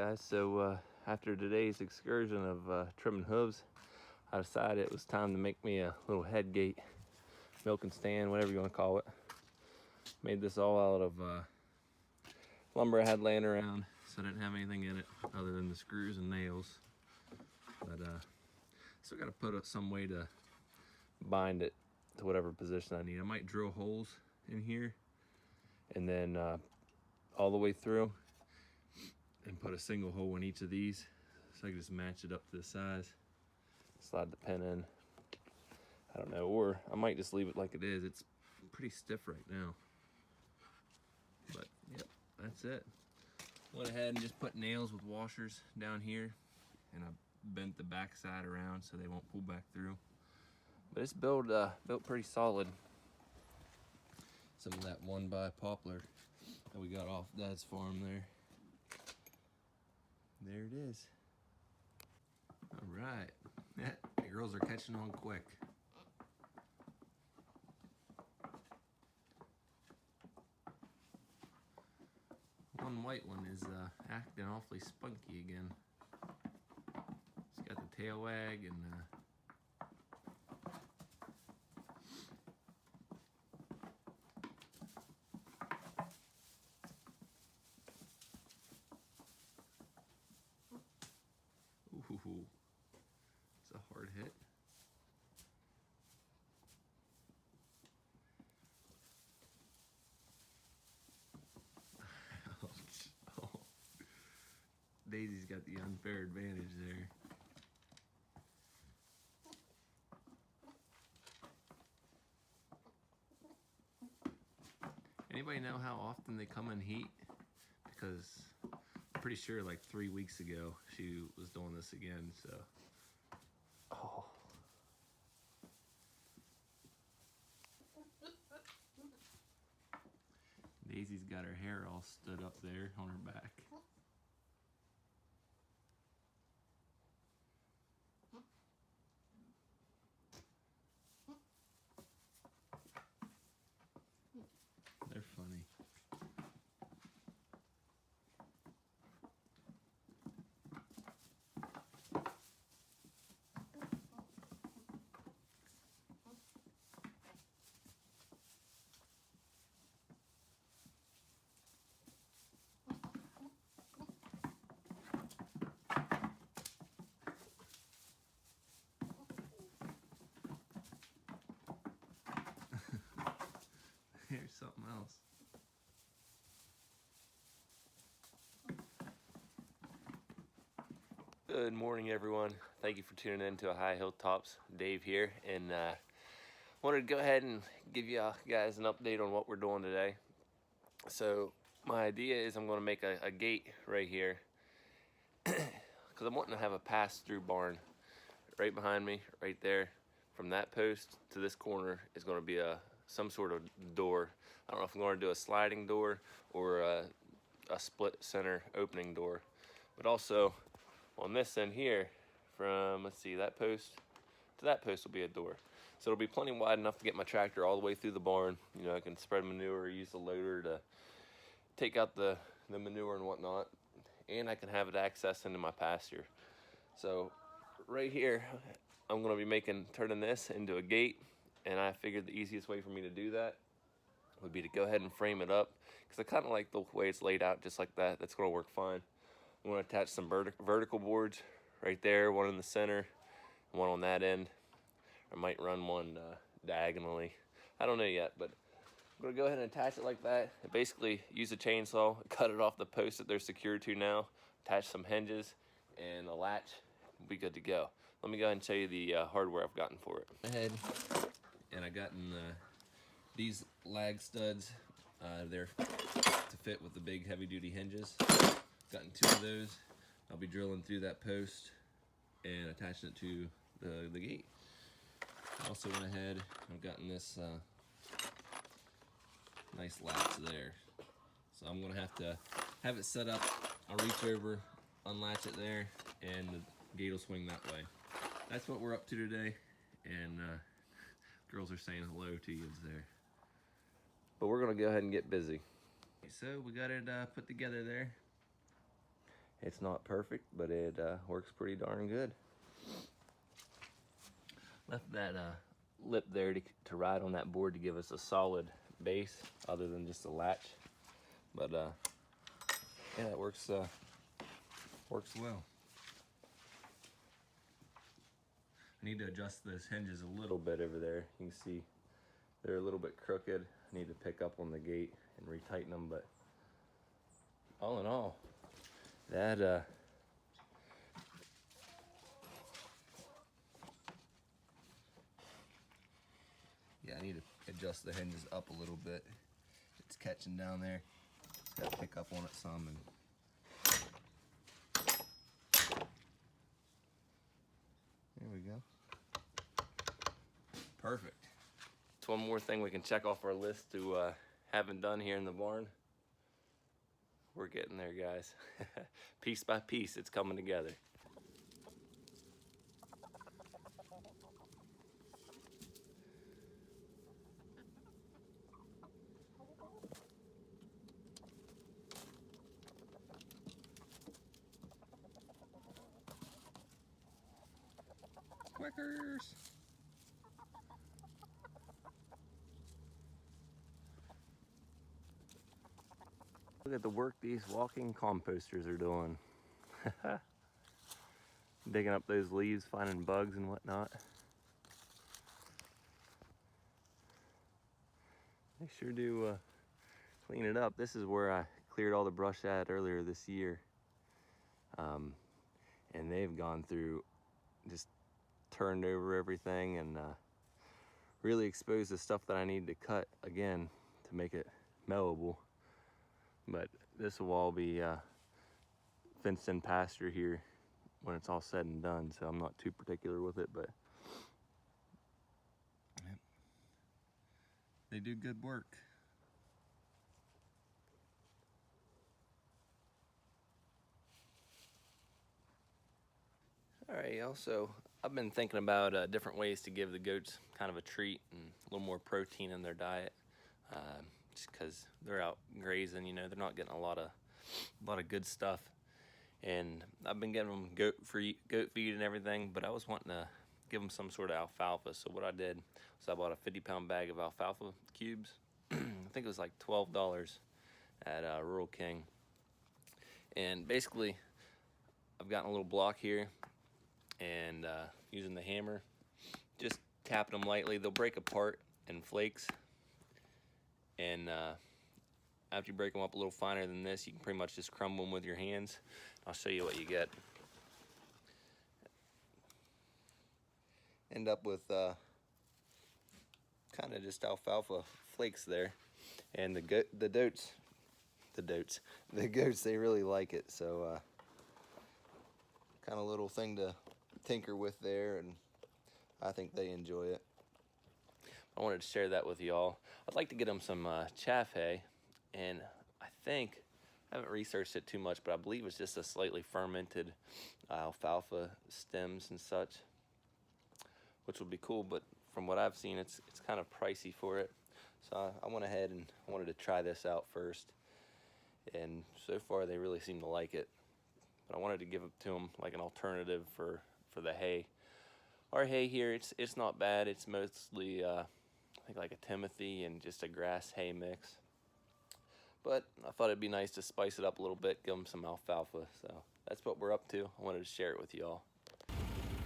guys, so after today's excursion of trimming hooves, I decided it was time to make me a little head gate, milking stand, whatever you want to call it. Made this all out of lumber I had laying around, so I didn't have anything in it other than the screws and nails. But still got to put some way to bind it to whatever position I need. I might drill holes in here and then all the way through and put a single hole in each of these so I can just match it up to the size, slide the pin in. I don't know, or I might just leave it like it is. It's pretty stiff right now, but yep, that's it. Went ahead and just put nails with washers down here, and I bent the back side around so they won't pull back through. But it's built pretty solid. Some of that 1x poplar that we got off Dad's farm there. There it is. All right, yeah, the girls are catching on quick. One white one is acting awfully spunky again. It's got the tail wag and ooh, it's a hard hit. Oh. Daisy's got the unfair advantage there. Anybody know how often they come in heat? Because I'm pretty sure like 3 weeks ago she was doing this again, so. Oh. Daisy's got her hair all stood up there on her back. They're funny. Here's something else. Good morning, everyone. Thank you for tuning in to High Hilltops. Dave here, and wanted to go ahead and give you guys an update on what we're doing today. So my idea is I'm going to make a gate right here because I'm wanting to have a pass-through barn right behind me, right there. From that post to this corner is going to be some sort of door. I don't know if I'm going to do a sliding door or a split center opening door. But also on this end here, from, let's see, that post to that post will be a door. So it'll be plenty wide enough to get my tractor all the way through the barn. You know, I can spread manure or use the loader to take out the manure and whatnot. And I can have it access into my pasture. So right here, I'm going to be turning this into a gate, and I figured the easiest way for me to do that would be to go ahead and frame it up, because I kind of like the way it's laid out just like that. That's going to work fine. I'm going to attach some vertical boards right there, one in the center, one on that end. I might run one diagonally. I don't know yet, but I'm going to go ahead and attach it like that. And basically use a chainsaw, cut it off the post that they're secured to now, attach some hinges and a latch. We'll be good to go. Let me go ahead and show you the hardware I've gotten for it. Ahead, and I gotten these lag studs. They're to fit with the big heavy-duty hinges. Gotten 2 of those. I'll be drilling through that post and attaching it to the gate. I also went ahead, I've gotten this nice latch there. So I'm gonna have to have it set up. I'll reach over, unlatch it there, and the gate will swing that way. That's what we're up to today, and girls are saying hello to you there. But we're gonna go ahead and get busy. So we got it put together there. It's not perfect, but it works pretty darn good. Left that lip there to ride on that board to give us a solid base other than just a latch. But yeah, it works well. I need to adjust those hinges a little bit over there. You can see they're a little bit crooked. I need to pick up on the gate and retighten them, but all in all, that yeah, I need to adjust the hinges up a little bit. It's catching down there. Got to pick up on it some, and there we go. Perfect. It's one more thing we can check off our list to haven't done here in the barn. We're getting there, guys. Piece by piece, it's coming together. Squickers! Look at the work these walking composters are doing. Digging up those leaves, finding bugs and whatnot. They sure do clean it up. This is where I cleared all the brush at earlier this year. And they've gone through, just turned over everything and really exposed the stuff that I need to cut again to make it mowable. But this will all be fenced in pasture here when it's all said and done, so I'm not too particular with it, but yep, they do good work. All right, y'all, so I've been thinking about different ways to give the goats kind of a treat and a little more protein in their diet. Just because they're out grazing, you know, they're not getting a lot of good stuff. And I've been giving them goat feed and everything, but I was wanting to give them some sort of alfalfa. So what I did was I bought a 50-pound bag of alfalfa cubes. I think it was like $12 at Rural King. And basically, I've gotten a little block here, and using the hammer, just tapping them lightly. They'll break apart in flakes. And after you break them up a little finer than this, you can pretty much just crumble them with your hands. I'll show you what you get. End up with kind of just alfalfa flakes there. And the goats, they really like it. So kind of little thing to tinker with there, and I think they enjoy it. I wanted to share that with y'all. I'd like to get them some chaff hay, and I haven't researched it too much, but I believe it's just a slightly fermented alfalfa stems and such, which would be cool, but from what I've seen, it's kind of pricey for it. So I went ahead and wanted to try this out first, and so far they really seem to like it. But I wanted to give it to them like an alternative for the hay. Our hay here, it's not bad. It's mostly I think like a Timothy and just a grass hay mix. But I thought it'd be nice to spice it up a little bit, give them some alfalfa. So that's what we're up to. I wanted to share it with y'all.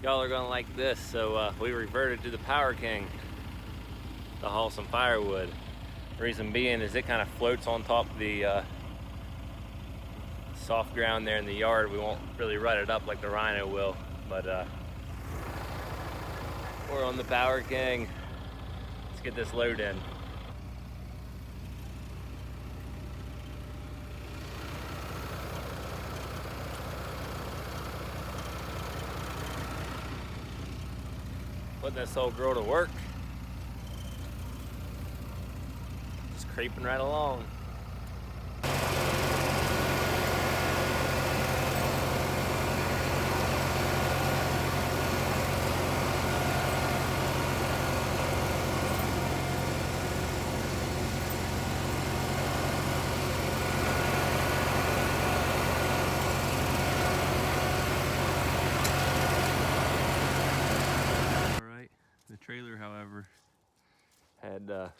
Y'all are gonna like this. So we reverted to the Power King to haul some firewood. Reason being is it kind of floats on top of the soft ground there in the yard. We won't really rut it up like the Rhino will, but we're on the Power King. Let's get this load in. Putting this old girl to work. Just creeping right along. Had a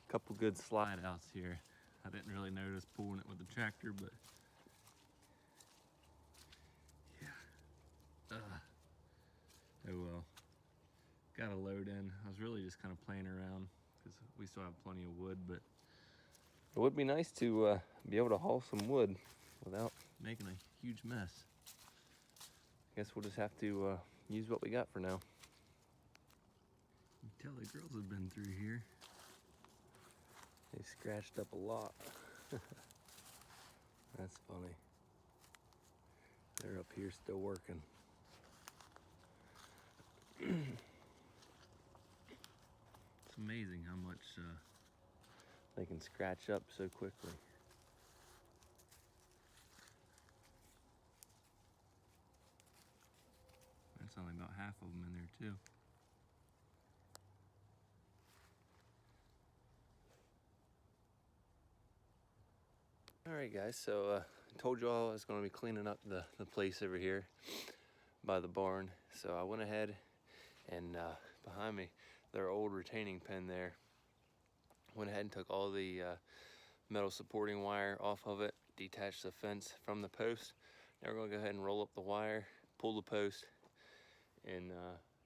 couple good slide outs here. I didn't really notice pulling it with the tractor, but yeah. Oh well. Got a load in. I was really just kind of playing around because we still have plenty of wood, but it would be nice to be able to haul some wood without making a huge mess. Guess we'll just have to use what we got for now. You can tell the girls have been through here. They scratched up a lot. That's funny. They're up here still working. It's amazing how much they can scratch up so quickly. There's only about half of them in there too. Alright guys, so I told you all I was going to be cleaning up the place over here by the barn. So I went ahead and behind me, their old retaining pen there, went ahead and took all the metal supporting wire off of it, detached the fence from the post. Now we're going to go ahead and roll up the wire, pull the post, and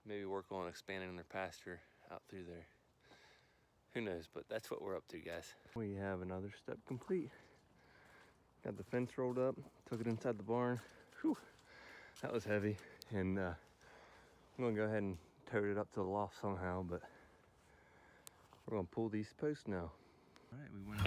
maybe work on expanding their pasture out through there. Who knows, but that's what we're up to, guys. We have another step complete. Got the fence rolled up, took it inside the barn. Whew, that was heavy. And I'm gonna go ahead and tote it up to the loft somehow, but we're gonna pull these posts now. All right, we went